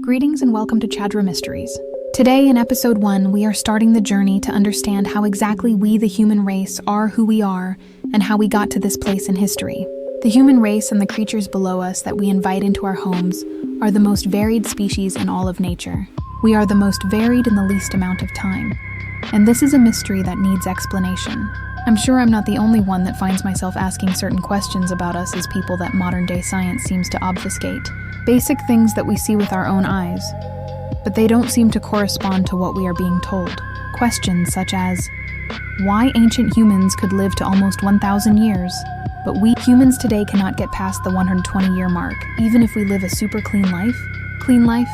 Greetings and welcome to Chadra Mysteries. Today in episode 1, we are starting the journey to understand how exactly we, the human race, are who we are and how we got to this place in history. The human race and the creatures below us that we invite into our homes are the most varied species in all of nature. We are the most varied in the least amount of time. And this is a mystery that needs explanation. I'm sure I'm not the only one that finds myself asking certain questions about us as people that modern-day science seems to obfuscate. Basic things that we see with our own eyes, but they don't seem to correspond to what we are being told. Questions such as, why ancient humans could live to almost 1,000 years, but we humans today cannot get past the 120-year mark, even if we live a super clean life? Clean life?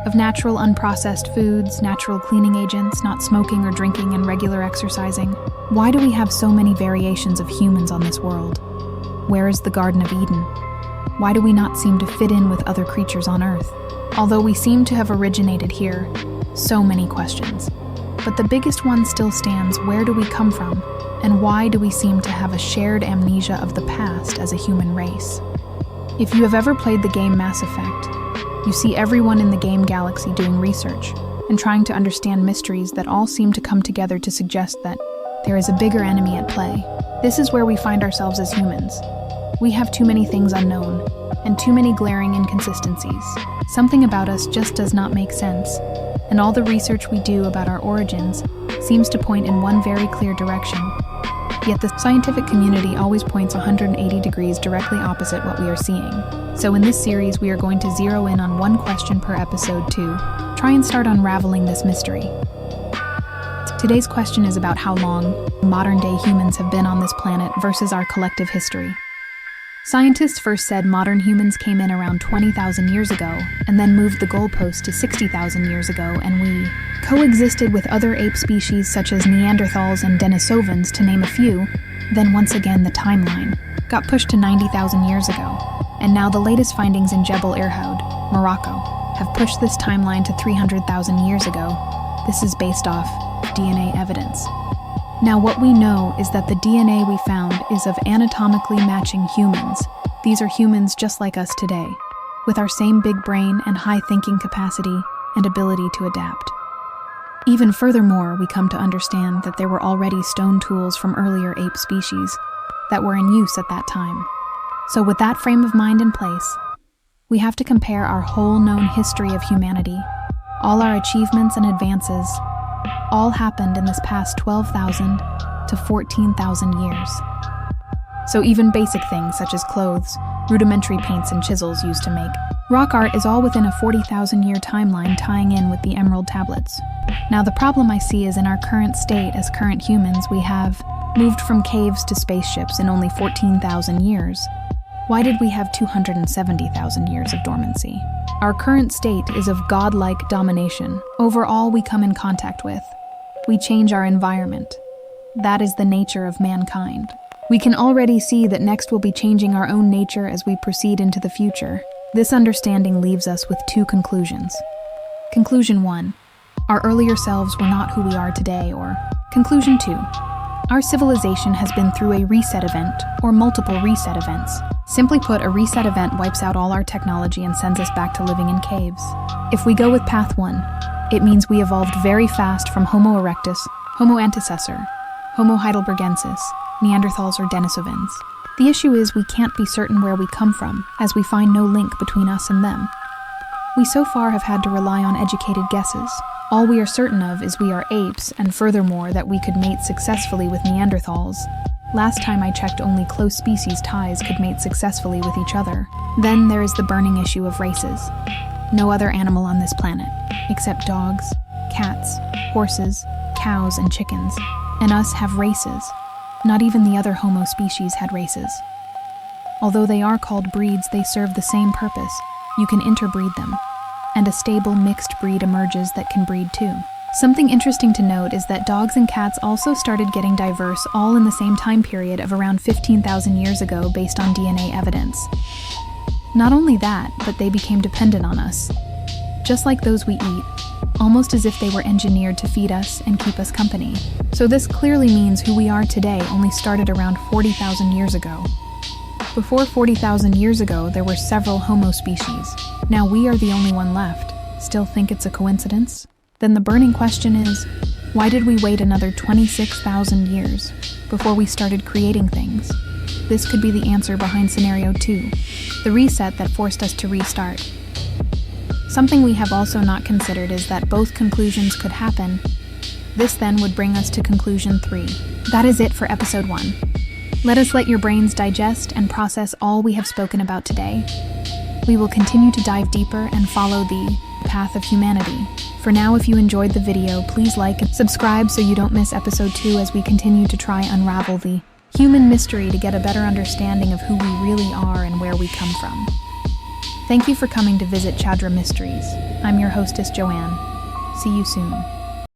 Of natural unprocessed foods, natural cleaning agents, not smoking or drinking, and regular exercising. Why do we have so many variations of humans on this world? Where is the Garden of Eden? Why do we not seem to fit in with other creatures on Earth? Although we seem to have originated here, so many questions. But the biggest one still stands: where do we come from? And why do we seem to have a shared amnesia of the past as a human race? If you have ever played the game Mass Effect, you see everyone in the game galaxy doing research and trying to understand mysteries that all seem to come together to suggest that there is a bigger enemy at play. This is where we find ourselves as humans. We have too many things unknown, and too many glaring inconsistencies. Something about us just does not make sense, and all the research we do about our origins seems to point in one very clear direction. Yet the scientific community always points 180 degrees directly opposite what we are seeing. So in this series, we are going to zero in on one question per episode to try and start unraveling this mystery. Today's question is about how long modern-day humans have been on this planet versus our collective history. Scientists first said modern humans came in around 20,000 years ago, and then moved the goalpost to 60,000 years ago, and we coexisted with other ape species such as Neanderthals and Denisovans, to name a few. Then once again the timeline got pushed to 90,000 years ago, and now the latest findings in Jebel Irhoud, Morocco, have pushed this timeline to 300,000 years ago. This is based off DNA evidence. Now what we know is that the DNA we found is of anatomically matching humans. These are humans just like us today, with our same big brain and high thinking capacity and ability to adapt. Even furthermore, we come to understand that there were already stone tools from earlier ape species that were in use at that time. So with that frame of mind in place, we have to compare our whole known history of humanity, all our achievements and advances, all happened in this past 12,000 to 14,000 years. So even basic things such as clothes, rudimentary paints and chisels used to make rock art is all within a 40,000 year timeline, tying in with the emerald tablets. Now the problem I see is in our current state as current humans, we have moved from caves to spaceships in only 14,000 years. Why did we have 270,000 years of dormancy? Our current state is of godlike domination over all we come in contact with. We change our environment. That is the nature of mankind. We can already see that next we'll be changing our own nature as we proceed into the future. This understanding leaves us with two conclusions. Conclusion 1, our earlier selves were not who we are today, or Conclusion 2, our civilization has been through a reset event, or multiple reset events. Simply put, a reset event wipes out all our technology and sends us back to living in caves. If we go with path 1, it means we evolved very fast from Homo erectus, Homo antecessor, Homo heidelbergensis, Neanderthals or Denisovans. The issue is we can't be certain where we come from, as we find no link between us and them. We so far have had to rely on educated guesses. All we are certain of is we are apes, and furthermore that we could mate successfully with Neanderthals. Last time I checked, only close species ties could mate successfully with each other. Then there is the burning issue of races. No other animal on this planet, except dogs, cats, horses, cows, and chickens, and us have races. Not even the other Homo species had races. Although they are called breeds, they serve the same purpose. You can interbreed them, and a stable mixed breed emerges that can breed too. Something interesting to note is that dogs and cats also started getting diverse all in the same time period of around 15,000 years ago based on DNA evidence. Not only that, but they became dependent on us, just like those we eat, almost as if they were engineered to feed us and keep us company. So this clearly means who we are today only started around 40,000 years ago. Before 40,000 years ago, there were several Homo species. Now we are the only one left. Still think it's a coincidence? Then the burning question is, why did we wait another 26,000 years before we started creating things? This could be the answer behind scenario 2, the reset that forced us to restart. Something we have also not considered is that both conclusions could happen. This then would bring us to conclusion 3. That is it for episode 1. Let us let your brains digest and process all we have spoken about today. We will continue to dive deeper and follow the path of humanity. For now, if you enjoyed the video, please like and subscribe so you don't miss episode 2 as we continue to try unravel the human mystery to get a better understanding of who we really are and where we come from. Thank you for coming to visit Chadra Mysteries. I'm your hostess, Joanne. See you soon.